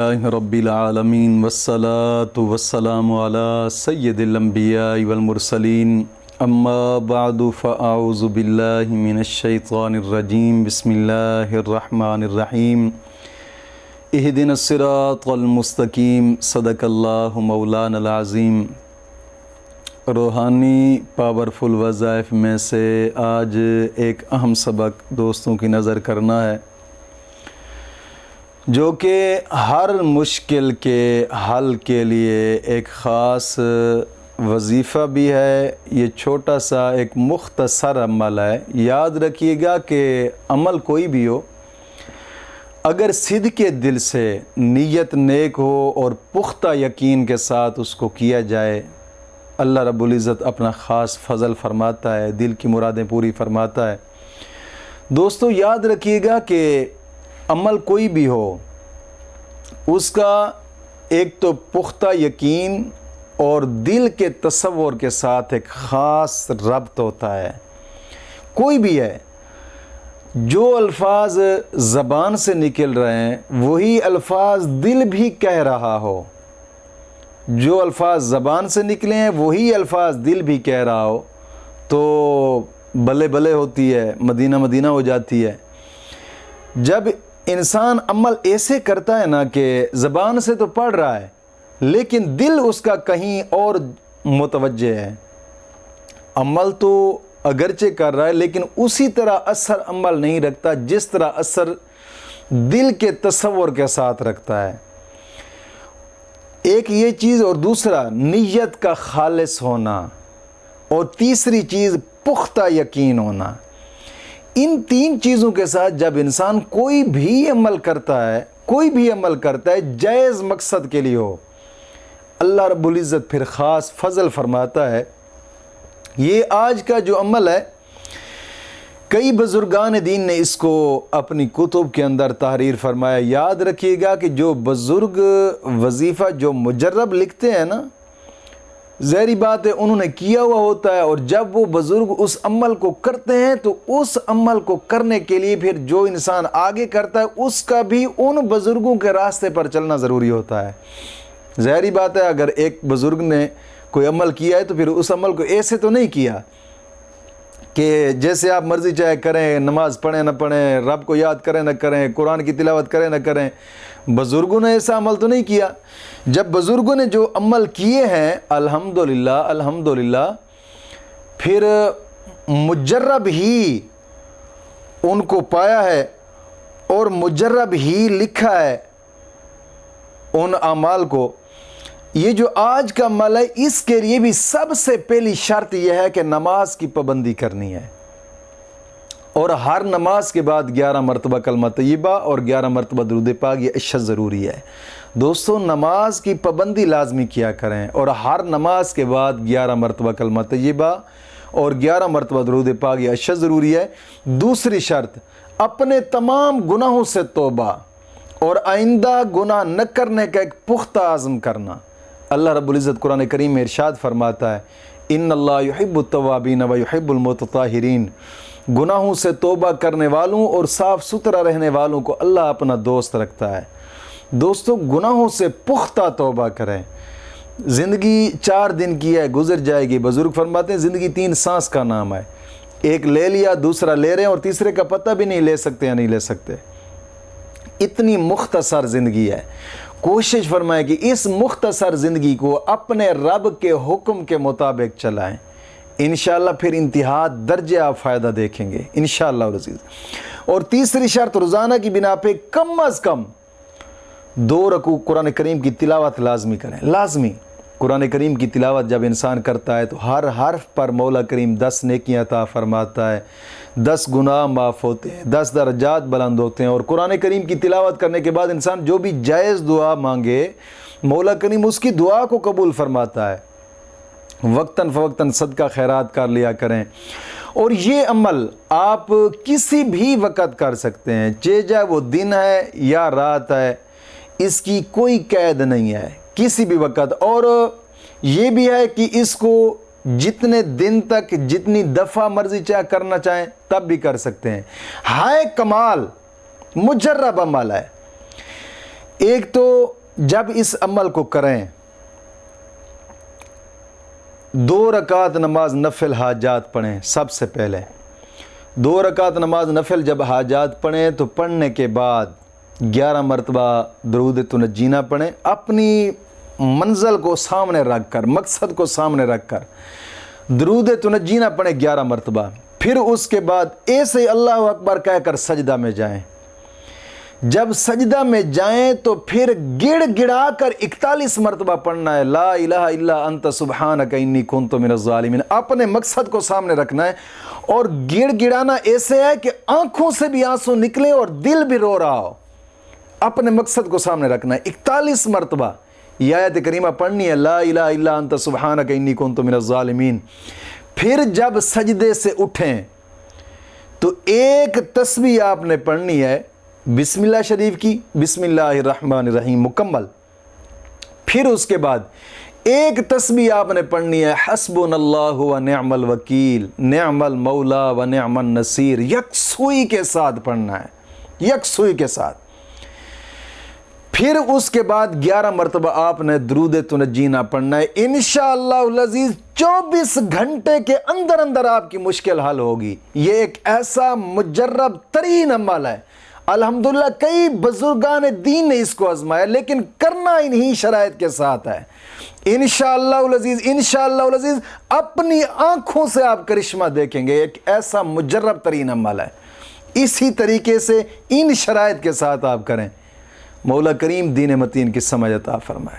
رب العالمین والصلاة والسلام علی سید الانبیاء والمرسلین اما بعد فاعوذ باللہ من الشیطان الرجیم بسم اللہ الرحمن الرحیم اہدنا الصراط المستقیم صدق اللہ مولانا العظیم۔ روحانی پاورفل وظائف میں سے آج ایک اہم سبق دوستوں کی نظر کرنا ہے، جو کہ ہر مشکل کے حل کے لیے ایک خاص وظیفہ بھی ہے۔ یہ چھوٹا سا ایک مختصر عمل ہے۔ یاد رکھیے گا کہ عمل کوئی بھی ہو، اگر صدق کے دل سے نیت نیک ہو اور پختہ یقین کے ساتھ اس کو کیا جائے، اللہ رب العزت اپنا خاص فضل فرماتا ہے، دل کی مرادیں پوری فرماتا ہے۔ دوستو یاد رکھیے گا کہ عمل کوئی بھی ہو، اس کا ایک تو پختہ یقین اور دل کے تصور کے ساتھ ایک خاص ربط ہوتا ہے۔ کوئی بھی ہے، جو الفاظ زبان سے نکل رہے ہیں وہی الفاظ دل بھی کہہ رہا ہو، جو الفاظ زبان سے نکلے ہیں وہی الفاظ دل بھی کہہ رہا ہو تو بلے بلے ہوتی ہے، مدینہ مدینہ ہو جاتی ہے۔ جب انسان عمل ایسے کرتا ہے نا کہ زبان سے تو پڑھ رہا ہے لیکن دل اس کا کہیں اور متوجہ ہے، عمل تو اگرچہ کر رہا ہے لیکن اسی طرح اثر عمل نہیں رکھتا جس طرح اثر دل کے تصور کے ساتھ رکھتا ہے۔ ایک یہ چیز، اور دوسرا نیت کا خالص ہونا، اور تیسری چیز پختہ یقین ہونا۔ ان تین چیزوں کے ساتھ جب انسان کوئی بھی عمل کرتا ہے جائز مقصد کے لیے ہو، اللہ رب العزت پھر خاص فضل فرماتا ہے۔ یہ آج کا جو عمل ہے، کئی بزرگان دین نے اس کو اپنی کتب کے اندر تحریر فرمایا۔ یاد رکھیے گا کہ جو بزرگ وظیفہ جو مجرب لکھتے ہیں نا، ظاہری بات ہے انہوں نے کیا ہوا ہوتا ہے، اور جب وہ بزرگ اس عمل کو کرتے ہیں تو اس عمل کو کرنے کے لیے پھر جو انسان آگے کرتا ہے اس کا بھی ان بزرگوں کے راستے پر چلنا ضروری ہوتا ہے۔ ظاہری بات ہے اگر ایک بزرگ نے کوئی عمل کیا ہے تو پھر اس عمل کو ایسے تو نہیں کیا کہ جیسے آپ مرضی چاہے کریں، نماز پڑھیں نہ پڑھیں، رب کو یاد کریں نہ کریں، قرآن کی تلاوت کریں نہ کریں۔ بزرگوں نے ایسا عمل تو نہیں کیا۔ جب بزرگوں نے جو عمل کیے ہیں الحمدللہ پھر مجرب ہی ان کو پایا ہے اور مجرب ہی لکھا ہے ان اعمال کو۔ یہ جو آج کا عمل ہے اس کے لیے بھی سب سے پہلی شرط یہ ہے کہ نماز کی پابندی کرنی ہے، اور ہر نماز کے بعد 11 مرتبہ کلمہ طیبہ اور 11 مرتبہ درود پاک، یہ اشد ضروری ہے۔ دوستو نماز کی پابندی لازمی کیا کریں، اور ہر نماز کے بعد 11 مرتبہ کلمہ طیبہ اور 11 مرتبہ درود پاک، یہ اشد ضروری ہے۔ دوسری شرط، اپنے تمام گناہوں سے توبہ اور آئندہ گناہ نہ کرنے کا ایک پختہ عزم کرنا۔ اللہ رب العزت قرآن کریم میں ارشاد فرماتا ہے، ان اللہ یحب التوابین و یحب المتطہرین۔ گناہوں سے توبہ کرنے والوں اور صاف ستھرا رہنے والوں کو اللہ اپنا دوست رکھتا ہے۔ دوستو گناہوں سے پختہ توبہ کریں۔ زندگی 4 دن کی ہے، گزر جائے گی۔ بزرگ فرماتے ہیں زندگی 3 سانس کا نام ہے، ایک لے لیا، دوسرا لے رہے ہیں، اور تیسرے کا پتہ بھی نہیں لے سکتے یا نہیں لے سکتے۔ اتنی مختصر زندگی ہے۔ کوشش فرمائیں کہ اس مختصر زندگی کو اپنے رب کے حکم کے مطابق چلائیں، انشاءاللہ پھر انتہا درجے آپ فائدہ دیکھیں گے انشاءاللہ العزیز۔ اور تیسری شرط، روزانہ کی بنا پہ کم از کم 2 رکوع قرآن کریم کی تلاوت لازمی کریں۔ لازمی قرآن کریم کی تلاوت جب انسان کرتا ہے تو ہر حرف پر مولا کریم 10 نیکیاں عطا فرماتا ہے، 10 گناہ معاف ہوتے ہیں، 10 درجات بلند ہوتے ہیں۔ اور قرآن کریم کی تلاوت کرنے کے بعد انسان جو بھی جائز دعا مانگے مولا کریم اس کی دعا کو قبول فرماتا ہے۔ وقتاً فوقتاً صدقہ خیرات کر لیا کریں۔ اور یہ عمل آپ کسی بھی وقت کر سکتے ہیں، چاہے وہ دن ہے یا رات ہے، اس کی کوئی قید نہیں ہے، کسی بھی وقت۔ اور یہ بھی ہے کہ اس کو جتنے دن تک جتنی دفعہ مرضی چاہے کرنا چاہیں تب بھی کر سکتے ہیں۔ ہائے کمال مجرب عمل ہے۔ ایک تو جب اس عمل کو کریں 2 رکعت نماز نفل حاجات پڑھیں. سب سے پہلے 2 رکعت نماز نفل جب حاجات پڑھیں تو پڑھنے کے بعد 11 مرتبہ درود تنجینہ پڑھیں. اپنی منزل کو سامنے رکھ کر، مقصد کو سامنے رکھ کر درود تنجینہ پڑھیں 11 مرتبہ. پھر اس کے بعد ایسے اللہ اکبر کہہ کر سجدہ میں جائیں. جب سجدہ میں جائیں تو پھر گڑ گڑا کر 41 مرتبہ پڑھنا ہے لا الہ الا انت سبحانک انی کنت من الظالمین. اپنے مقصد کو سامنے رکھنا ہے اور گڑ گڑانا ایسے ہے کہ آنکھوں سے بھی آنسو نکلے اور دل بھی رو رہا ہو. اپنے مقصد کو سامنے رکھنا ہے. 41 مرتبہ یہ آیت کریمہ پڑھنی ہے لا الہ الا انت سبحانک انی کنت من الظالمین. پھر جب سجدے سے اٹھیں تو ایک تسبیح آپ نے پڑھنی ہے بسم اللہ شریف کی، بسم اللہ الرحمن الرحیم مکمل. پھر اس کے بعد ایک تسبیح آپ نے پڑھنی ہے حسبنا اللہ و نعم الوکیل نعم المولا و نعم النصیر. یکسوئی کے ساتھ پڑھنا ہے، یکسوئی کے ساتھ. پھر اس کے بعد 11 مرتبہ آپ نے درود تنجینہ پڑھنا ہے. انشاءاللہ العزیز 24 گھنٹے کے اندر اندر آپ کی مشکل حل ہوگی. یہ ایک ایسا مجرب ترین عمل ہے. الحمدللہ کئی بزرگان دین نے اس کو آزمایا، لیکن کرنا انہی شرائط کے ساتھ ہے. انشاءاللہ العزیز، انشاءاللہ العزیز اپنی آنکھوں سے آپ کرشمہ دیکھیں گے. ایک ایسا مجرب ترین عمل ہے. اسی طریقے سے ان شرائط کے ساتھ آپ کریں. مولا کریم دین متین کی سمجھ عطا فرمائے.